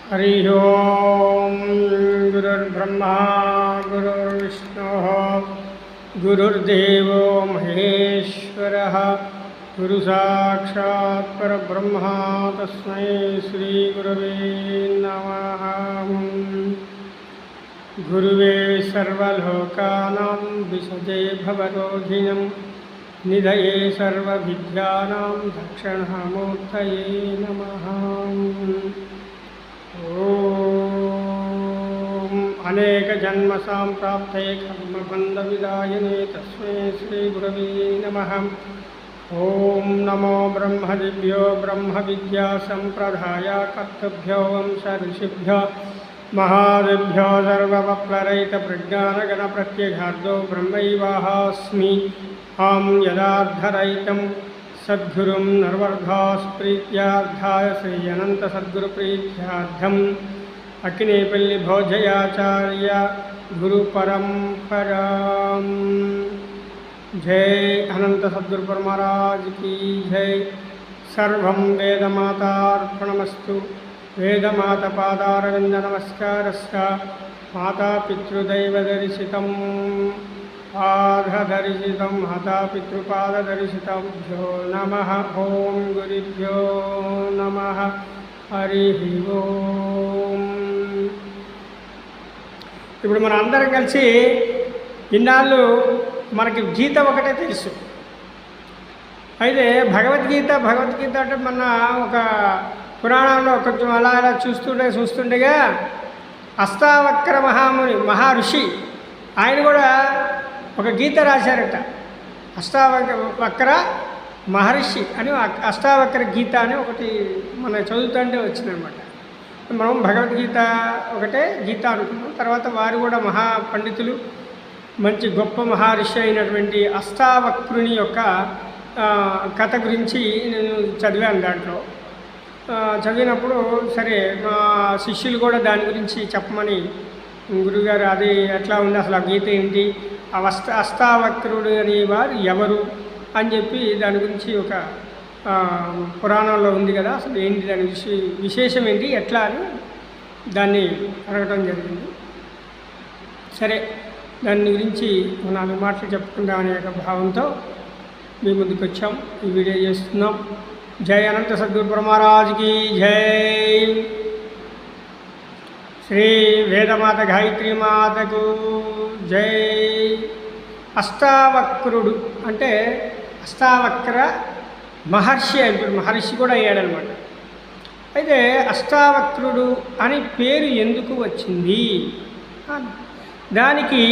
हरि ओम। गुरुर्ब्रह्मा गुरुर्विष्णुः गुरुर्देवो महेश्वरः गुरुसाक्षात् परब्रह्मा तस्मै श्रीगुरवे नमः। गुरुवे सर्वलोकानां विशजे भवरोधिनं निधये सर्वविद्यानां दक्षिणामूर्तये नमः। ओम अनेक जन्म संप्राप्ते कर्मबंध विदायिने तस्मै श्री गुरवे नमः। ओम नमो ब्रह्मदिभ्यो ब्रह्म विद्या संप्रदाय कर्तभ्यो वंश ऋषिभ्यो महादिभ्यो सर्ववप्लरहित प्रज्ञानगण प्रत्यगार्धो ब्रह्मैवाहमस्मि। अहं यदार्धरहितं सद्गुरुं नर्वर्धास्प्रीत्यार्थाय श्री अनंत सद्गुरु प्रीत्यार्थम् अक्किनेपल्ली भोजयाचार्य गुरु परंपरां। जय अनंत सद्गुरु महाराज की जय। सर्वं वेदमातार्पणमस्तु। वेदमाता पादारविंद नमस्कारस्य माता पितृदैवदर्शितं पाददर्शितं माता पितृपाददर्शितभ्यो नमः। ओम गुरुभ्यो नमः। हरि ओम। ఇప్పుడు మనం అందరం కలిసి ఇన్నాళ్ళు మనకి గీత ఒకటే తెలుసు. అయితే భగవద్గీత అంటే మన ఒక పురాణంలో కొంచెం అలా అలా చూస్తుండగా అష్టావక్ర మహర్షి ఆయన కూడా ఒక గీత రాశారట. అష్టావక్ర మహర్షి అని అష్టావక్ర గీత అని ఒకటి మన చదువుతుంటే వచ్చిందనమాట. మనం భగవద్గీత ఒకటే గీత అనుకున్నాం. తర్వాత వారు కూడా మహాపండితులు, మంచి గొప్ప మహర్షి అయినటువంటి అష్టావక్రుని యొక్క కథ గురించి నేను చదివాను. దాంట్లో చదివినప్పుడు సరే మా శిష్యులు కూడా దాని గురించి చెప్పమని, గురుగారు అది ఎట్లా ఉంది, అసలు ఆ గీత ఏంటి, ఆ అష్టావక్రుడు అనే వారు ఎవరు అని చెప్పి దాని గురించి ఒక పురాణంలో ఉంది కదా, అసలు ఏంటి దాని విశేషం ఏంటి, ఎట్లా అని దాన్ని అడగటం జరిగింది. సరే దాని గురించి 4 మాటలు చెప్పుకుందాం అనే ఒక భావంతో మీ ముందుకు వచ్చాం, ఈ వీడియో చేస్తున్నాం. జై అనంత సద్గురు మహారాజ్కి జై. శ్రీ వేదమాత గాయత్రి మాతకు జై. అష్టావక్రుడు అంటే అష్టావక్ర మహర్షి అంటారు, మహర్షి కూడా అయ్యాడనమాట. అయితే అష్టావక్రుడు అని పేరు ఎందుకు వచ్చింది, దానికి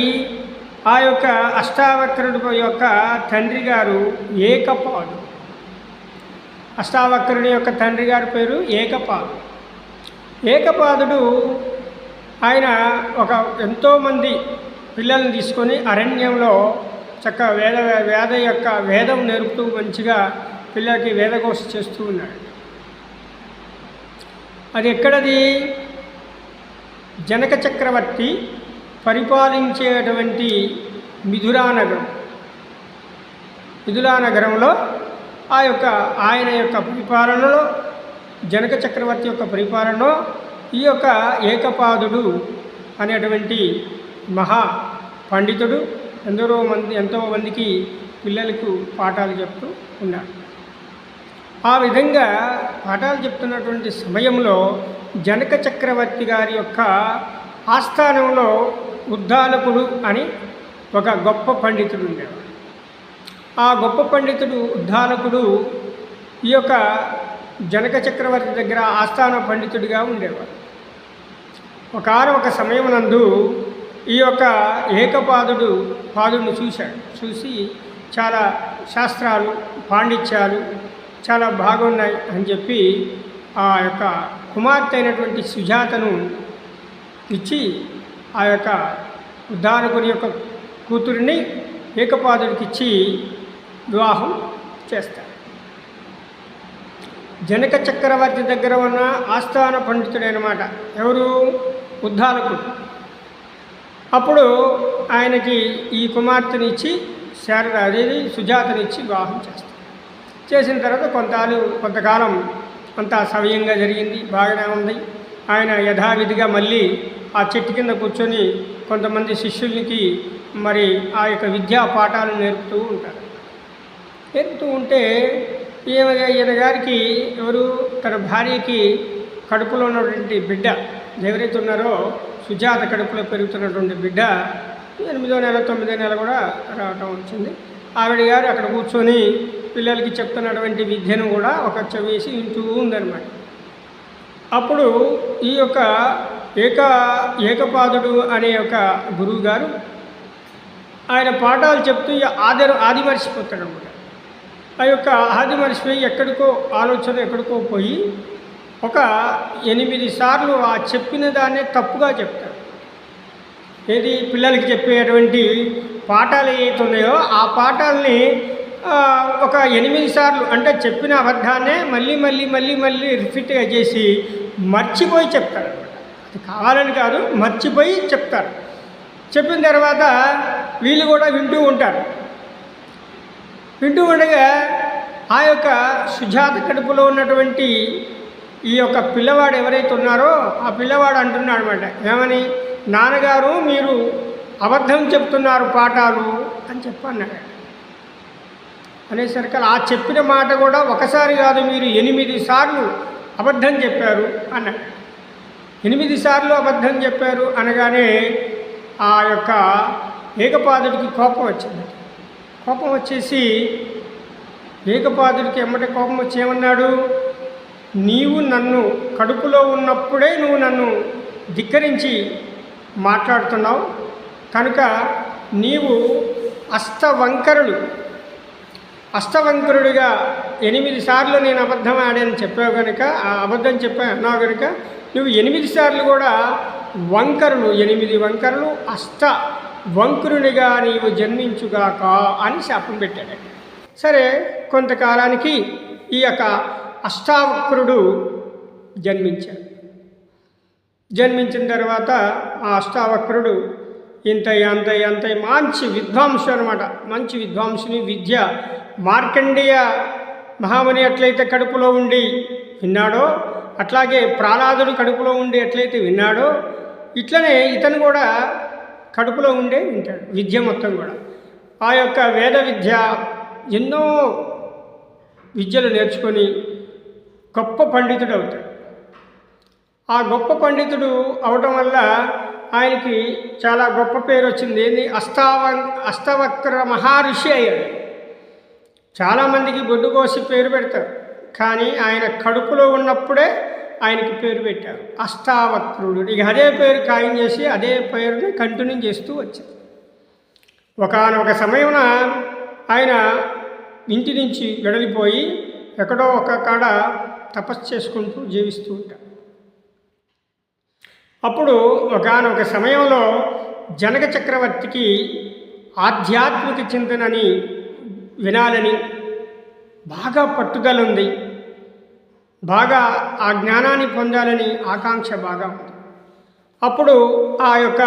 ఆ యొక్క అష్టావక్రుడు యొక్క తండ్రి గారు ఏకపాదు. అష్టావక్రుడి యొక్క తండ్రి గారి పేరు ఏకపాదు. ఏకపాదుడు ఆయన ఎంతోమంది పిల్లల్ని తీసుకొని అరణ్యంలో చక్కగా వేదం నేర్పుతూ మంచిగా పిల్లలకి వేదఘోష చేస్తూ ఉన్నాడు. అది ఎక్కడది? జనక చక్రవర్తి పరిపాలించేటువంటి మిథిలా నగరంలో ఆయన యొక్క పరిపాలనలో, జనక చక్రవర్తి యొక్క పరిపాలనలో ఈ యొక్క ఏకపాదుడు అనేటువంటి మహా పండితుడు ఎంతో మందికి పిల్లలకు పాఠాలు చెప్తూ ఉన్నాడు. ఆ విధంగా పాఠాలు చెప్తున్నటువంటి సమయంలో జనక చక్రవర్తి గారి యొక్క ఆస్థానంలో ఉద్దాలకుడు అని ఒక గొప్ప పండితుడు ఉండేవాడు. ఆ గొప్ప పండితుడు ఉద్దాలకుడు ఈ యొక్క జనక చక్రవర్తి దగ్గర ఆస్థాన పండితుడిగా ఉండేవాడు. ఒక సమయం నందు ఈ యొక్క పాదుడిని చూసి చాలా శాస్త్రాలు పాండిత్యాలు చాలా బాగున్నాయి అని చెప్పి ఆ యొక్క కుమార్తె అయినటువంటి సుజాతను ఇచ్చి ఆ యొక్క ఉద్దాలకుని యొక్క కూతురిని ఏకపాదుడికి ఇచ్చి వివాహం చేస్తారు. జనక చక్రవర్తి దగ్గర ఉన్న ఆస్థాన పండితుడైనమాట ఎవరు? ఉద్దాలకుడు. అప్పుడు ఆయనకి ఈ కుమార్తెనిచ్చి సుజాతనిచ్చి వివాహం చేస్తారు. చేసిన తర్వాత కొంతకాలం అంతా సవ్యంగా జరిగింది, బాగానే ఉంది. ఆయన యథావిధిగా మళ్ళీ ఆ చెట్టు కింద కూర్చొని కొంతమంది శిష్యులకి మరి ఆ యొక్క విద్యా పాఠాలు నేర్పుతూ ఉంటారు. నేర్పుతూ ఉంటే ఈయన గారికి ఎవరు తన భార్యకి కడుపులో ఉన్నటువంటి బిడ్డ ఎవరైతే ఉన్నారో సుజాత కడుపులో పెరుగుతున్నటువంటి బిడ్డ 8వ నెల 9వ నెల కూడా రావటం వచ్చింది. ఆవిడ గారు అక్కడ కూర్చొని పిల్లలకి చెప్తున్నటువంటి విద్యను కూడా ఒక చెవేసి వింటూ ఉందన్నమాట. అప్పుడు ఈ యొక్క ఏకపాదుడు అనే ఒక గురువు గారు ఆయన పాఠాలు చెప్తూ ఆది మర్చిపోతాడు అనమాట. ఆ యొక్క ఆది మర్చిపోయి ఎక్కడికో పోయి ఒక 8 సార్లు ఆ చెప్పిన దాన్నే తప్పుగా చెప్తాడు. ఏది పిల్లలకి చెప్పేటువంటి పాఠాలు ఏవైతే ఉన్నాయో ఆ పాఠాలని ఒక 8 సార్లు అంటే చెప్పిన అబద్ధాన్నే మళ్ళీ రిపీట్గా చేసి మర్చిపోయి చెప్తారు అనమాట. అది కావాలని కాదు, మర్చిపోయి చెప్తారు. చెప్పిన తర్వాత వీళ్ళు కూడా వింటూ ఉంటారు. వింటూ ఉండగా ఆ యొక్క సుజాత కడుపులో ఉన్నటువంటి ఈ యొక్క పిల్లవాడు ఎవరైతే ఉన్నారో ఆ పిల్లవాడు అంటున్నాడు అనమాట, ఏమని, నాన్నగారు మీరు అబద్ధం చెప్తున్నారు పాఠాలు అని చెప్పన్నాడు. అనేసరికి ఆ చెప్పిన మాట కూడా ఒకసారి కాదు, మీరు 8 సార్లు అబద్ధం చెప్పారు అన్నాడు. 8 సార్లు అబద్ధం చెప్పారు అనగానే ఆ యొక్క ఏకపాదుడికి కోపం వచ్చింది. కోపం వచ్చేసి ఏకపాదుడికి ఎమ్మటే కోపం వచ్చి ఏమన్నాడు, నీవు నన్ను కడుపులో ఉన్నప్పుడే నువ్వు నన్ను ధిక్కరించి మాట్లాడుతున్నావు కనుక నీవు అష్టవంకరుడిగా 8 సార్లు నేను అబద్ధం ఆడానని చెప్పావు కనుక ఆ అబద్ధం అన్నావు కనుక నువ్వు 8 సార్లు కూడా 8 వంకరలు అష్టవంకరునిగా నీవు జన్మించుగాక అని శాపం పెట్టాడు. సరే, కొంతకాలానికి ఈ యొక్క అష్టావక్రుడు జన్మించాడు. జన్మించిన తర్వాత ఆ అష్టావక్రుడు ఇంత మంచి విద్వాంసు అనమాట. మంచి విద్వాంసుని విద్య మార్కండేయ మహాముని ఎట్లయితే కడుపులో ఉండి విన్నాడో, అట్లాగే ప్రహ్లాదుడు కడుపులో ఉండి ఎట్లయితే విన్నాడో, ఇట్లనే ఇతను కూడా కడుపులో ఉండే వింటాడు విద్య మొత్తం కూడా. ఆ యొక్క వేద విద్య ఎన్నో విద్యలు నేర్చుకొని గొప్ప పండితుడు అవుతాడు. ఆ గొప్ప పండితుడు అవడం వల్ల ఆయనకి చాలా గొప్ప పేరు వచ్చింది. ఏంది, అష్టవక్ర మహర్షి అయ్యాడు. చాలామందికి బొడ్డు కోసి పేరు పెడతారు, కానీ ఆయన కడుపులో ఉన్నప్పుడే ఆయనకి పేరు పెట్టారు అష్టావక్రుడు. ఇక అదే పేరు ఖాయం చేసి అదే పేరుని కంటిన్యూ చేస్తూ వచ్చారు. ఒకానొక సమయమున ఆయన ఇంటి నుంచి వెడలిపోయి ఎక్కడో ఒక కాడ తపస్సు చేసుకుంటూ జీవిస్తూ ఉంటాడు. అప్పుడు ఒకానొక సమయంలో జనక చక్రవర్తికి ఆధ్యాత్మిక చింతనని వినాలని బాగా పట్టుదల ఉంది, బాగా ఆ జ్ఞానాన్ని పొందాలని ఆకాంక్ష బాగా ఉంది. అప్పుడు ఆ యొక్క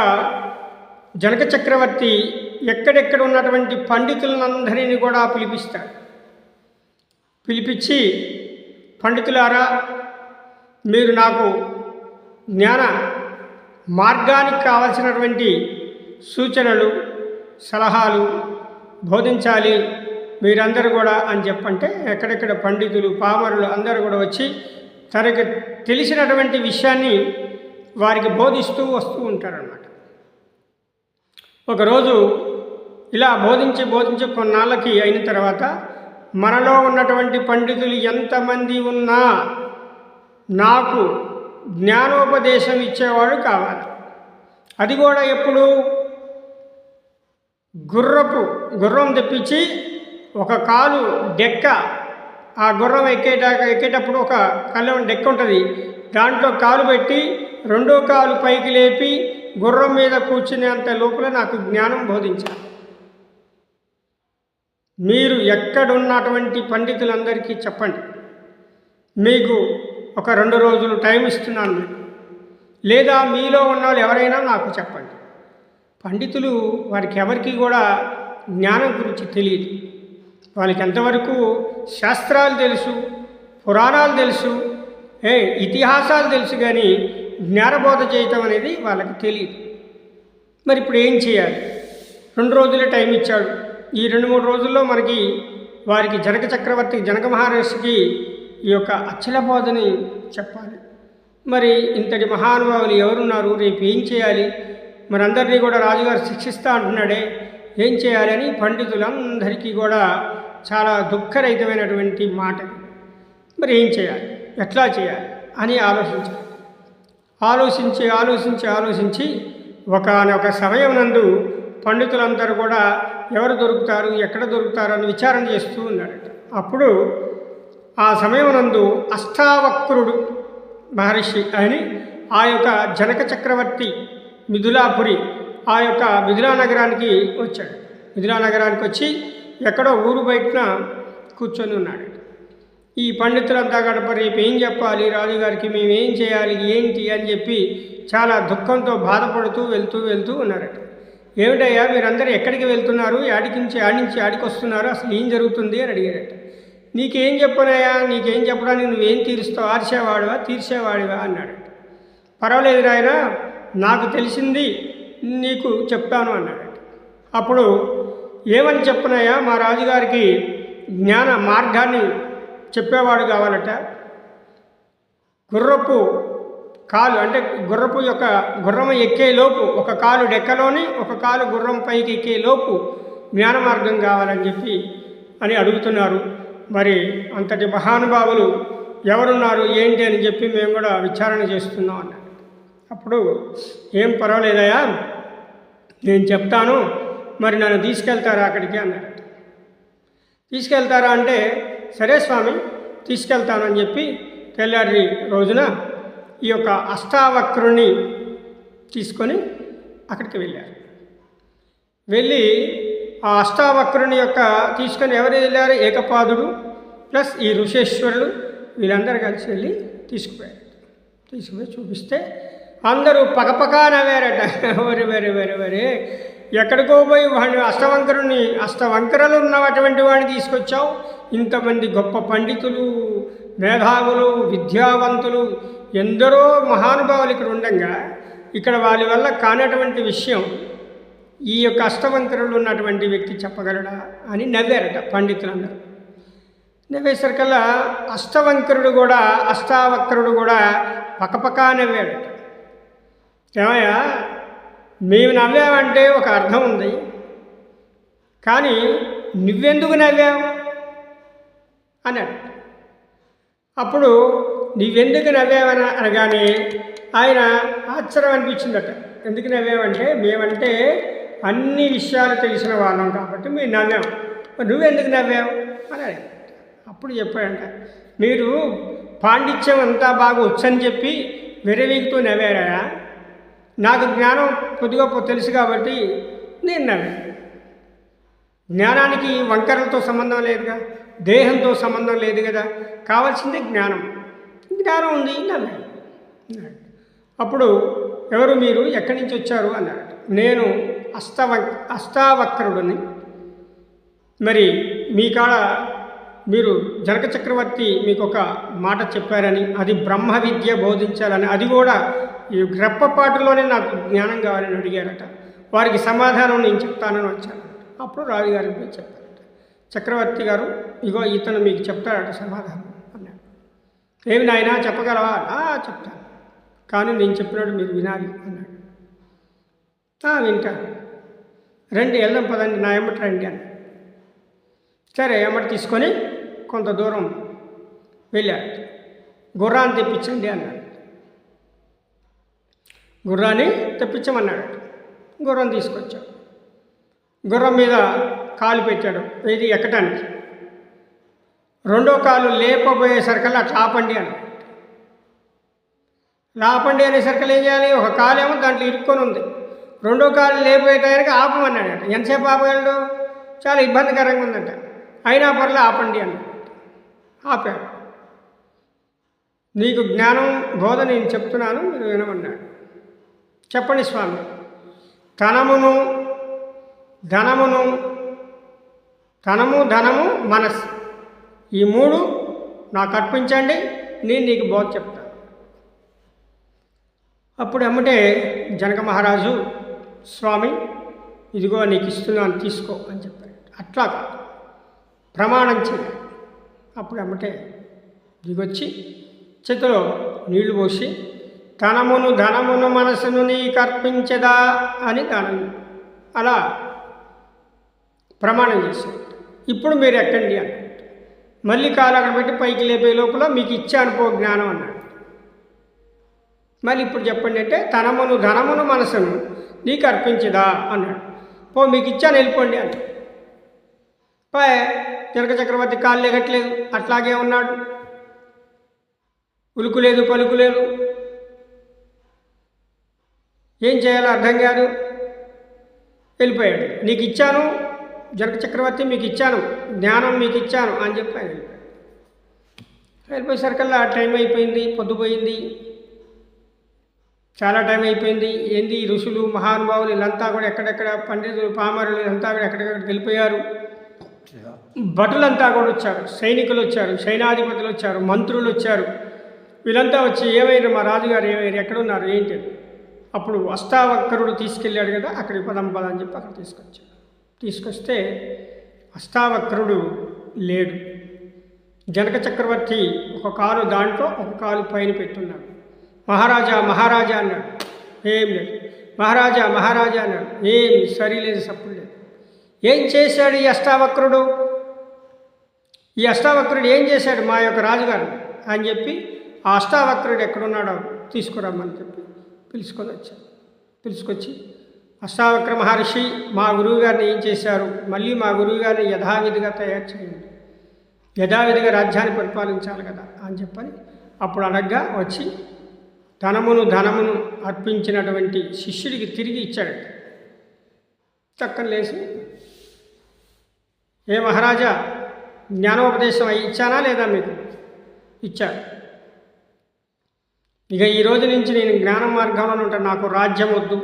జనక చక్రవర్తి ఎక్కడెక్కడ ఉన్నటువంటి పండితులందరినీ కూడా పిలిపిస్తాడు. పిలిపించి, పండితులారా, మీరు నాకు జ్ఞాన మార్గానికి కావలసినటువంటి సూచనలు సలహాలు బోధించాలి మీరందరూ కూడా అని చెప్పంటే ఎక్కడెక్కడ పండితులు పామరులు అందరూ కూడా వచ్చి తనకి తెలిసినటువంటి విషయాన్ని వారికి బోధిస్తూ వస్తూ ఉంటారన్నమాట. ఒకరోజు ఇలా బోధించి కొన్నాళ్ళకి అయిన తర్వాత మనలో ఉన్నటువంటి పండితులు ఎంతమంది ఉన్నా నాకు జ్ఞానోపదేశం ఇచ్చేవాడు కావాలి. అది కూడా ఎప్పుడు, గుర్రం తెప్పించి ఒక కాలు డెక్క, ఆ గుర్రం ఎక్కేటప్పుడు ఒక కళ్ళం డెక్క ఉంటుంది, దాంట్లో కాలు పెట్టి రెండో కాలు పైకి లేపి గుర్రం మీద కూర్చునేంత లోపల నాకు జ్ఞానం బోధించాలి. మీరు ఎక్కడున్నటువంటి పండితులందరికీ చెప్పండి, మీకు ఒక 2 రోజులు టైం ఇస్తున్నాను మీకు, లేదా మీలో ఉన్న వాళ్ళు ఎవరైనా నాకు చెప్పండి. పండితులు వారికి ఎవరికి కూడా జ్ఞానం గురించి తెలియదు. వాళ్ళకి ఎంతవరకు శాస్త్రాలు తెలుసు, పురాణాలు తెలుసు, ఇతిహాసాలు తెలుసు, కానీ జ్ఞానబోధ చేయటం అనేది వాళ్ళకి తెలియదు. మరి ఇప్పుడు ఏం చేయాలి? 2 రోజులే టైం ఇచ్చాడు. ఈ 2-3 రోజుల్లో వారికి జనక చక్రవర్తి జనక మహర్షికి ఈ యొక్క అచల బోధని చెప్పాలి. మరి ఇంతటి మహానుభావులు ఎవరున్నారు? రేపు ఏం చేయాలి? మరి అందరినీ కూడా రాజుగారు శిక్షిస్తా అంటున్నాడే, ఏం చేయాలి అని పండితులందరికీ కూడా చాలా దుఃఖరహితమైనటువంటి మాట. మరి ఏం చేయాలి, ఎట్లా చేయాలి అని ఆలోచించి ఒకానొక సమయం నందు పండితులందరూ కూడా ఎవరు దొరుకుతారు, ఎక్కడ దొరుకుతారు అని విచారణ చేస్తూ ఉన్నాడట. అప్పుడు ఆ సమయం నందు అష్టావక్రుడు మహర్షి అని ఆ యొక్క జనక చక్రవర్తి మిథిలాపురి ఆ యొక్క మిథిలా నగరానికి వచ్చాడు. మిథిలా నగరానికి వచ్చి ఎక్కడో ఊరు బయటన కూర్చొని ఉన్నాడు. ఈ పండితులంతా గడప రేపు ఏం చెప్పాలి రాజుగారికి, మేమేం చేయాలి ఏంటి అని చెప్పి చాలా దుఃఖంతో బాధపడుతూ వెళ్తూ ఉన్నారట. ఏమిటయ్యా మీరందరూ ఎక్కడికి వెళ్తున్నారు, ఆడించి ఆడికి వస్తున్నారు, అసలు ఏం జరుగుతుంది అని అడిగారట. నీకేం చెప్పనయ్యా, నీకేం చెప్పడానికి నువ్వేం తీర్చేవాడివా అన్నాడట. పర్వాలేదు నాయనా, నాకు తెలిసింది నీకు చెప్తాను అన్నాడట. అప్పుడు ఏమని చెప్పనయ్యా, మా రాజుగారికి జ్ఞాన మార్గాన్ని చెప్పేవాడు కావాలట. గుర్రపు కాలు అంటే గుర్రం ఎక్కేలోపు ఒక కాలు డెక్కలోని ఒక కాలు గుర్రం పైకి ఎక్కేలోపు జ్ఞాన మార్గం కావాలని చెప్పి అని అడుగుతున్నారు. మరి అంతటి మహానుభావులు ఎవరున్నారు ఏంటి అని చెప్పి మేము కూడా విచారణ చేస్తున్నాం అన్నాడు. అప్పుడు ఏం పర్వాలేదయా, నేను చెప్తాను, మరి నన్ను తీసుకెళ్తారా అక్కడికి అన్నాడు. తీసుకెళ్తారా అంటే సరే స్వామి తీసుకెళ్తానని చెప్పి తెల్లారి రోజున ఈ యొక్క అష్టావక్రుని తీసుకొని అక్కడికి వెళ్ళారు. వెళ్ళి ఆ అష్టావక్రుని యొక్క తీసుకొని ఎవరు వెళ్ళారు, ఏకపాదుడు ప్లస్ ఈ ఋషేశ్వరులు వీళ్ళందరూ కలిసి వెళ్ళి తీసుకుపోయి చూపిస్తే అందరూ పకపకా నవ్వారట. వరే ఎక్కడికో పోయి వాడిని అష్టవంకరలు ఉన్నటువంటి వాడిని తీసుకొచ్చావు, ఇంతమంది గొప్ప పండితులు మేధావులు విద్యావంతులు ఎందరో మహానుభావులు ఇక్కడ ఉండగా ఇక్కడ వాళ్ళ వల్ల కానటువంటి విషయం ఈ యొక్క అష్టవంకరులు ఉన్నటువంటి వ్యక్తి చెప్పగలడా అని నవ్వారట పండితులందరూ. నవ్వేసరికల్లా అష్టావక్రుడు కూడా పక్కపక్క నవ్వాడట. ఏమయ్యా మేము నవ్వామంటే ఒక అర్థం ఉంది, కానీ నువ్వెందుకు నవ్వావు అన్నాడు. అప్పుడు నువ్వెందుకు నవ్వావని అనగానే ఆయన ఆశ్చర్యం అనిపించిందట. ఎందుకు నవ్వామంటే మేమంటే అన్ని విషయాలు తెలిసిన వాళ్ళం కాబట్టి మేము నవ్వాము, నువ్వెందుకు నవ్వావు అని అడిగాడు. అప్పుడు చెప్పాడంట, మీరు పాండిత్యం అంతా బాగా వచ్చని చెప్పి విరవీగుతూ నవ్వారా, నాకు జ్ఞానం కొద్దిగా తెలుసు కాబట్టి నేను నవ్వాను. జ్ఞానానికి వంకరలతో సంబంధం లేదుగా, దేహంతో సంబంధం లేదు కదా, కావాల్సిందే జ్ఞానం ఉంది నవ్వాను. అప్పుడు ఎవరు మీరు, ఎక్కడి నుంచి వచ్చారు అన్నాడు. నేను అష్టావక్రుడిని. మరి మీ కాడ మీరు జనక చక్రవర్తి మీకు ఒక మాట చెప్పారని, అది బ్రహ్మ విద్య బోధించాలని, అది కూడా ఈ గ్రప్పపాటులోనే నాకు జ్ఞానం కావాలని అడిగారట. వారికి సమాధానం నేను చెప్తానని వచ్చాను. అప్పుడు రాజుగారికి పోయి చెప్పారట, చక్రవర్తి గారు ఇగో ఇతను మీకు చెప్తాడట సమాధానం అన్నాడు. ఏమి నాయనా చెప్పగలవా? చెప్తాను, కానీ నేను చెప్పినట్టు మీరు వినాలి అన్నాడు. వింటాను, రండి వెళ్దాం పదండి, నా ఎమ్మటి రండి అని. సరే ఎమ్మటి తీసుకొని కొంత దూరం వెళ్ళాడు. గుర్రాన్ని తెప్పించండి అన్నాడు. గుర్రాన్ని తెప్పించమన్నాడు. గుర్రం తీసుకొచ్చాడు. గుర్రం మీద కాలు పెట్టాడు, ఇది ఎక్కటానికి. రెండో కాలు లేపబోయేసరికల్లా అట్లా ఆపండి అన్నాడు. ఆపండి అనేసరికల్లా ఏం చేయాలి, ఒక కాలు ఏమో దాంట్లో ఇరుక్కొని ఉంది, రెండో కాలు లేపేటానికి ఆపమన్నాడు. ఎంతసేపు ఆపగలడు, చాలా ఇబ్బందికరంగా ఉందంట. అయినా పర్లే ఆపండి అన్నాడు. ఆపాడు. నీకు జ్ఞానం బోధ నేను చెప్తున్నాను, మీరు వినమన్నాడు. చెప్పండి స్వామి. తనము ధనము మనస్సు, ఈ మూడు నాకు అర్పించండి, నేను నీకు బోధ చెప్తాను. అప్పుడు ఎమ్మటే జనక మహారాజు, స్వామి ఇదిగో నీకు ఇస్తున్నాను తీసుకో అని చెప్పారు. అట్లా కాదు, ప్రమాణం చేయాలి. అప్పుడు ఎమ్మటే దిగొచ్చి చేతిలో నీళ్లు పోసి తనమును ధనమును మనసును నీకు అర్పించదా అని దానం అలా ప్రమాణం చేశారు. ఇప్పుడు మీరు ఎక్కండి అన్నాడు. మళ్ళీ కాలు అక్కడ పెట్టి పైకి లేపే లోపల మీకు ఇచ్చాను పో జ్ఞానం అన్నాడు. మళ్ళీ ఇప్పుడు చెప్పండి అంటే తనమును ధనమును మనసును నీకు అర్పించదా అన్నాడు. పో మీకు ఇచ్చాను వెళ్ళిపోండి అన్నాడు. పై జనక చక్రవర్తి కాళ్ళు ఎగట్లేదు, అట్లాగే ఉన్నాడు. ఉలుకు లేదు, పలుకు లేదు. ఏం చేయాలో అర్థం కాదు. వెళ్ళిపోయాడు. నీకు ఇచ్చాను జనక చక్రవర్తి, మీకు ఇచ్చాను జ్ఞానం, మీకు ఇచ్చాను అని చెప్పి ఆయన వెళ్ళిపోయేసరికల్లా టైం అయిపోయింది, పొద్దుపోయింది, చాలా టైం అయిపోయింది. ఏంది ఋషులు మహానుభావులు వీళ్ళంతా కూడా ఎక్కడెక్కడ, పండితులు పామరులు వీళ్ళంతా కూడా ఎక్కడెక్కడికి వెళ్ళిపోయారు. భటులంతా కూడా వచ్చారు, సైనికులు వచ్చారు, సైనాధిపతులు వచ్చారు, మంత్రులు వచ్చారు. వీళ్ళంతా వచ్చి ఏమైనా మా రాజుగారు ఏమైనా ఎక్కడున్నారు ఏంటి. అప్పుడు అష్టావక్రుడు తీసుకెళ్ళాడు కదా, అక్కడికి పదం అని చెప్పి అక్కడ తీసుకొచ్చాడు. తీసుకొస్తే అష్టావక్రుడు లేడు. జనక చక్రవర్తి ఒక కాలు దాంట్లో, ఒక కాలు పైన పెట్టున్నాడు. మహారాజా మహారాజా అన్నాడు, ఏం లేదు. మహారాజా మహారాజా అన్నాడు, ఏం సరిలేదు, సప్పుడు లేదు. ఏం చేశాడు ఈ అష్టావక్రుడు? ఈ అష్టావక్రుడు ఏం చేశాడు మా యొక్క రాజుగారు అని చెప్పి ఆ అష్టావక్రుడు ఎక్కడున్నాడో తీసుకురమ్మని చెప్పి పిలుచుకొచ్చి అష్టావక్ర మహర్షి మా గురువుగారిని ఏం చేశారు, మళ్ళీ మా గురువుగారిని యథావిధిగా తయారు చేయండి, యథావిధిగా రాజ్యాన్ని పరిపాలించాలి కదా అని చెప్పని అప్పుడు అడగ్గా వచ్చి ధనమును అర్పించినటువంటి శిష్యుడికి తిరిగి ఇచ్చాడు. చక్కన లేచి, ఏ మహారాజా జ్ఞానోపదేశం ఇచ్చానా లేదా మీకు? ఇచ్చారు. ఇక ఈ రోజు నుంచి నేను జ్ఞాన మార్గంలో ఉంటాను. నాకు రాజ్యం వద్దు,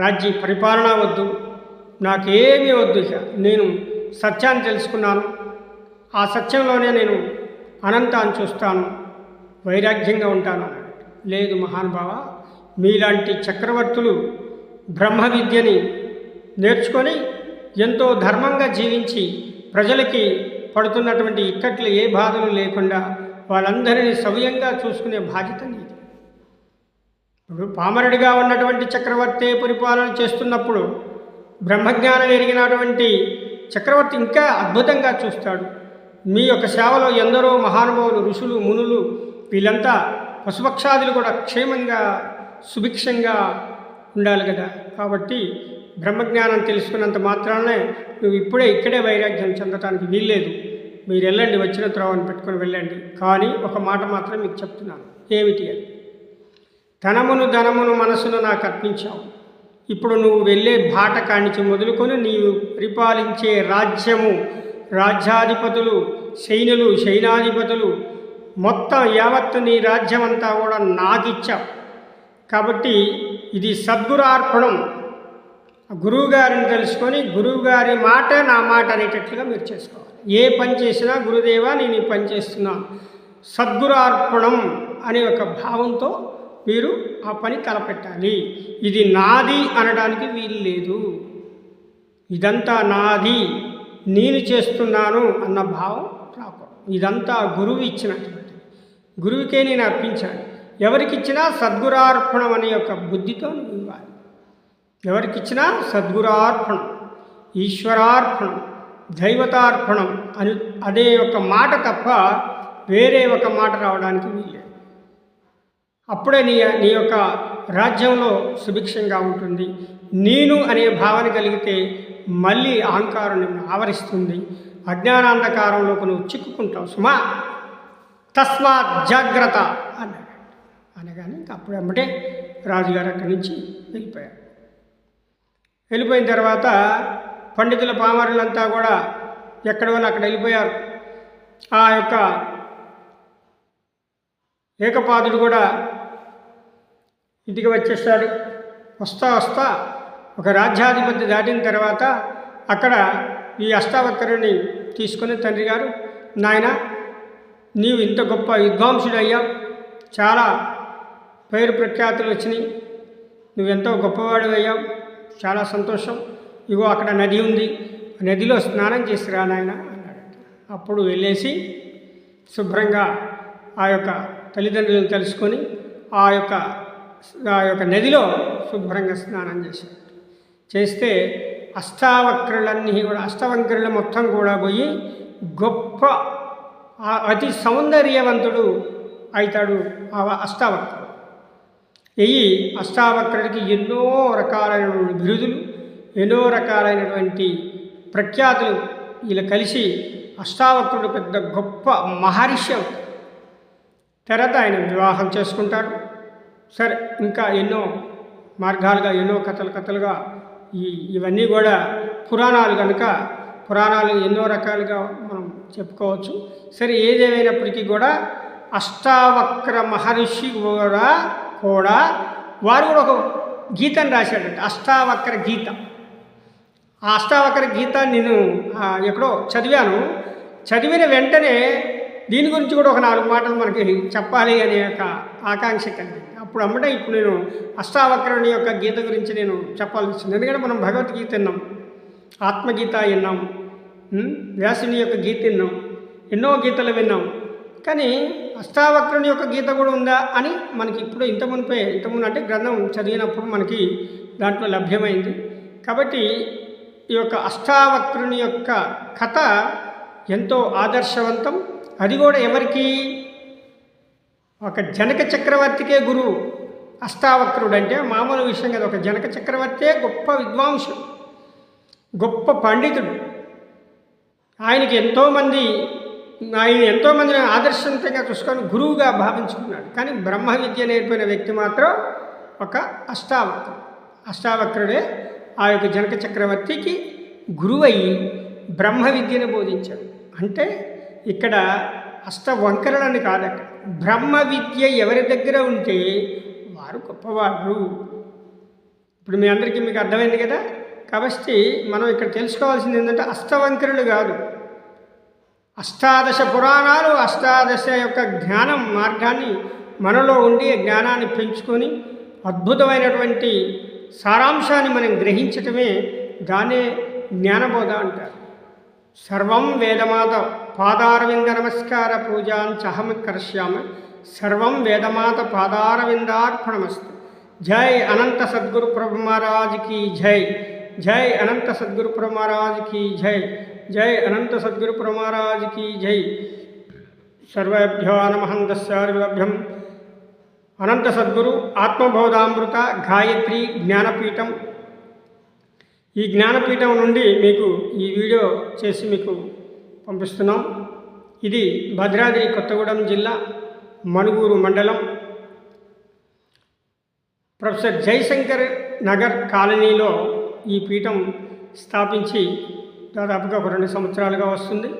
రాజ్య పరిపాలన వద్దు, నాకేమీ వద్దు. ఇక నేను సత్యాన్ని తెలుసుకున్నాను, ఆ సత్యంలోనే నేను అనంతాన్ని చూస్తాను, వైరాగ్యంగా ఉంటాను. లేదు మహానుభావ, మీలాంటి చక్రవర్తులు బ్రహ్మ విద్యని నేర్చుకొని ఎంతో ధర్మంగా జీవించి ప్రజలకి పడుతున్నటువంటి ఇక్కట్లు ఏ బాధలు లేకుండా వాళ్ళందరినీ సవ్యంగా చూసుకునే బాధ్యత నీది. ఇప్పుడు పామరుడిగా ఉన్నటువంటి చక్రవర్తి పరిపాలన చేస్తున్నప్పుడు బ్రహ్మజ్ఞానం ఎరిగినటువంటి చక్రవర్తి ఇంకా అద్భుతంగా చూస్తాడు. మీ యొక్క సేవలో ఎందరో మహానుభావులు, ఋషులు, మునులు, వీళ్ళంతా పశుపక్షాదులు కూడా క్షేమంగా సుభిక్షంగా ఉండాలి కదా. కాబట్టి బ్రహ్మజ్ఞానం తెలుసుకున్నంత మాత్రానే నువ్వు ఇక్కడే వైరాగ్యం చెందటానికి వీల్లేదు. మీరు వెళ్ళండి, వచ్చిన త్రోవని పెట్టుకొని వెళ్ళండి. కానీ ఒక మాట మాత్రం మీకు చెప్తున్నాను. ఏమిటి అది? ధనమును మనసును నాకు అర్పించావు. ఇప్పుడు నువ్వు వెళ్ళే బాట కానించి మొదలుకొని నీవు పరిపాలించే రాజ్యము, రాజ్యాధిపతులు, సైనాధిపతులు మొత్తం యావత్తు నీ రాజ్యం అంతా కూడా నాకిచ్చావు. కాబట్టి ఇది సద్గురార్పణం. గురువుగారిని తెలుసుకొని గురువుగారి మాట నా మాట అనేటట్లుగా మీరు చేసుకోవాలి. ఏ పని చేసినా గురుదేవా నేను ఈ పని చేస్తున్నాను, సద్గురార్పణం అనే ఒక భావంతో మీరు ఆ పని తలపెట్టాలి. ఇది నాది అనడానికి వీలు లేదు. ఇదంతా నాది, నేను చేస్తున్నాను అన్న భావం రాకూడదు. ఇదంతా గురువు ఇచ్చినటువంటి, గురువుకే నేను అర్పించాను. ఎవరికిచ్చినా సద్గురార్పణం అనే యొక్క బుద్ధితో నువ్వు ఇవ్వాలి. ఎవరికిచ్చినా సద్గురార్పణం, ఈశ్వరార్పణం, దైవతార్పణం అని అదే ఒక మాట తప్ప వేరే ఒక మాట రావడానికి వీల్లేదు. అప్పుడే నీ యొక్క రాజ్యంలో సుభిక్షంగా ఉంటుంది. నేను అనే భావన కలిగితే మళ్ళీ అహంకారం నిన్ను ఆవరిస్తుంది. అజ్ఞానాంధకారంలోకి నువ్వు చిక్కుకుంటావు సుమా, తస్మాత్ జాగ్రత్త అన్నాడు. అనగానే ఇంకా అప్పుడు వెంబటే రాజుగారు అక్కడి నుంచి వెళ్ళిపోయారు. వెళ్ళిపోయిన తర్వాత పండితుల పామరులంతా కూడా ఎక్కడి వాళ్ళు అక్కడ వెళ్ళిపోయారు. ఆ యొక్క ఏకపాదుడు కూడా ఇంటికి వచ్చేస్తాడు. వస్తా ఒక రాజ్యాధిపతి దాటిన తర్వాత అక్కడ ఈ అష్టావక్రుని తీసుకుని తండ్రి గారు, నాయన నీవు ఇంత గొప్ప విద్వాంసుడు అయ్యావు, చాలా పేరు ప్రఖ్యాతులు వచ్చినాయి, నువ్వెంతో గొప్పవాడు అయ్యావు, చాలా సంతోషం, ఇగో అక్కడ నది ఉంది, నదిలో స్నానం చేసి రా నాయన అన్నాడు. అప్పుడు వెళ్ళేసి శుభ్రంగా ఆ యొక్క తల్లిదండ్రులను తెలుసుకొని ఆ యొక్క నదిలో శుభ్రంగా స్నానం చేశాడు. చేస్తే అష్టావక్రులన్నీ కూడా, అష్టవక్రులు మొత్తం కూడా పోయి గొప్ప అతి సౌందర్యవంతుడు అవుతాడు ఆ అష్టావక్రుడు. ఈ అష్టావక్రుడికి ఎన్నో రకాలైనటువంటి బిరుదులు, ఎన్నో రకాలైనటువంటి ప్రఖ్యాతులు వీళ్ళు కలిసి అష్టావక్రుడు పెద్ద గొప్ప మహర్షి అవుతాడు. తర్వాత ఆయన వివాహం చేసుకుంటాడు. సరే, ఇంకా ఎన్నో మార్గాలుగా, ఎన్నో కథలుగా ఇవన్నీ కూడా పురాణాలు కనుక పురాణాలు ఎన్నో రకాలుగా మనం చెప్పుకోవచ్చు. సరే, ఏదేమైనప్పటికీ కూడా అష్టావక్ర మహర్షి కూడా వారు కూడా ఒక గీతను రాశాడంట, అష్టావక్ర గీత. ఆ అష్టావక్ర గీత నేను ఎక్కడో చదివాను. చదివిన వెంటనే దీని గురించి కూడా ఒక 4 మాటలు మనకి చెప్పాలి అనే ఒక ఆకాంక్ష కలిగింది. ఇప్పుడు నేను అష్టావక్రుని యొక్క గీత గురించి నేను చెప్పాల్సి వచ్చింది. ఎందుకంటే మనం భగవద్గీత విన్నాం, ఆత్మగీత విన్నాం, వ్యాసుని యొక్క గీత విన్నాం, ఎన్నో గీతలు విన్నాం. కానీ అష్టావక్రుని యొక్క గీత కూడా ఉందా అని మనకి ఇప్పుడు ఇంతకుముందు అంటే గ్రంథం చదివినప్పుడు మనకి దాంట్లో లభ్యమైంది. కాబట్టి ఈ యొక్క అష్టావక్రుని యొక్క కథ ఎంతో ఆదర్శవంతం. అది కూడా ఎవరికి? ఒక జనక చక్రవర్తికే గురువు అష్టావక్రుడు. అంటే మామూలు విషయం కదా, ఒక జనక చక్రవర్తే గొప్ప విద్వాంసుడు, గొప్ప పండితుడు. ఆయన ఎంతోమందిని ఆదర్శవంతంగా చూసుకొని గురువుగా భావించుకున్నాడు. కానీ బ్రహ్మ విద్య నేర్పిన వ్యక్తి మాత్రం ఒక అష్టావక్రుడే ఆ యొక్క జనక చక్రవర్తికి గురువయ్యి బ్రహ్మ విద్యను బోధించాడు. అంటే ఇక్కడ అష్టవంకరులని కాదట, బ్రహ్మ విద్య ఎవరి దగ్గర ఉంటే వారు గొప్పవారు. ఇప్పుడు మీ అందరికీ మీకు అర్థమైంది కదా. కాబట్టి మనం ఇక్కడ తెలుసుకోవాల్సింది ఏంటంటే అష్టవంకరులు కాదు, అష్టాదశ పురాణాలు, అష్టాదశ యొక్క జ్ఞానం మార్గాన్ని మనలో ఉండి జ్ఞానాన్ని పెంచుకొని అద్భుతమైనటువంటి సారాంశాన్ని మనం గ్రహించటమే దానే జ్ఞానబోధ అంటారు. సర్వం వేదమాత పాదారవింద నమస్కార పూజాంచహం కరిష్యామి, సర్వం వేదమాత పాదారవిందార్పణమస్తు. జై అనంత సద్గురు ప్రభు మహారాజ్ की జై, జై అనంత సద్గురు ప్రభు మహారాజ్ की జై, జై అనంత సద్గురు ప్రభు మహారాజ్ की జై. సర్వేభ్యో నమః దస్యార్భ్యం. అనంత సద్గురు ఆత్మబోధామృత గాయత్రి జ్ఞానపీఠం. ఈ జ్ఞానపీఠం నుండి మీకు ఈ వీడియో చేసి మీకు పంపిస్తున్నాం. ఇది భద్రాద్రి కొత్తగూడెం జిల్లా మణుగూరు మండలం ప్రొఫెసర్ జయశంకర్ నగర్ కాలనీలో ఈ పీఠం స్థాపించి దాదాపుగా ఒక 2 సంవత్సరాలుగా వస్తుంది.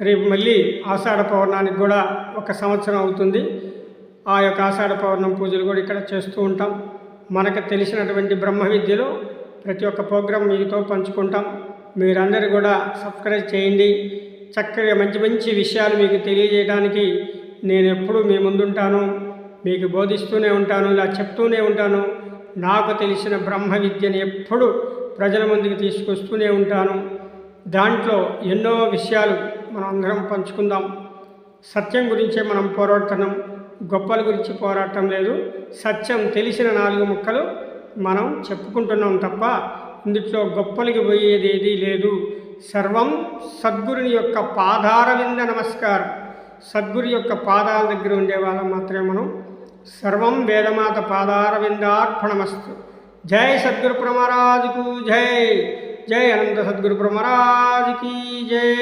రేపు మళ్ళీ ఆషాఢ పౌర్ణానికి కూడా 1 సంవత్సరం అవుతుంది. ఆ యొక్క ఆషాఢ పౌర్ణం పూజలు కూడా ఇక్కడ చేస్తూ ఉంటాం. మనకు తెలిసినటువంటి బ్రహ్మ విద్యలో ప్రతి ఒక్క ప్రోగ్రాం మీతో పంచుకుంటాం. మీరందరూ కూడా సబ్స్క్రైబ్ చేయండి. చక్కగా మంచి విషయాలు మీకు తెలియజేయడానికి నేను ఎప్పుడూ మీ ముందుంటాను, మీకు బోధిస్తూనే ఉంటాను, ఇలా చెప్తూనే ఉంటాను. నాకు తెలిసిన బ్రహ్మ విద్యని ఎప్పుడు ప్రజల ముందుకు తీసుకొస్తూనే ఉంటాను. దాంట్లో ఎన్నో విషయాలు మనం అందరం పంచుకుందాం. సత్యం గురించే మనం పోరాడుతున్నాం, గొప్పల గురించి పోరాటం లేదు. సత్యం తెలిసిన 4 ముక్కలు మనం చెప్పుకుంటున్నాం తప్ప ఇందులో గొప్పలకి పోయేది ఏదీ లేదు. సర్వం సద్గురుని యొక్క పాదారవింద నమస్కారం. సద్గురు యొక్క పాదాల దగ్గర ఉండే వాళ్ళం మాత్రమే మనం. సర్వం వేదమాత పాదారవిందార్పణమస్తు. జై సద్గురు ప్రమహారాజుకు జై, జై అనంత సద్గురు ప్రమహారాజుకి జై.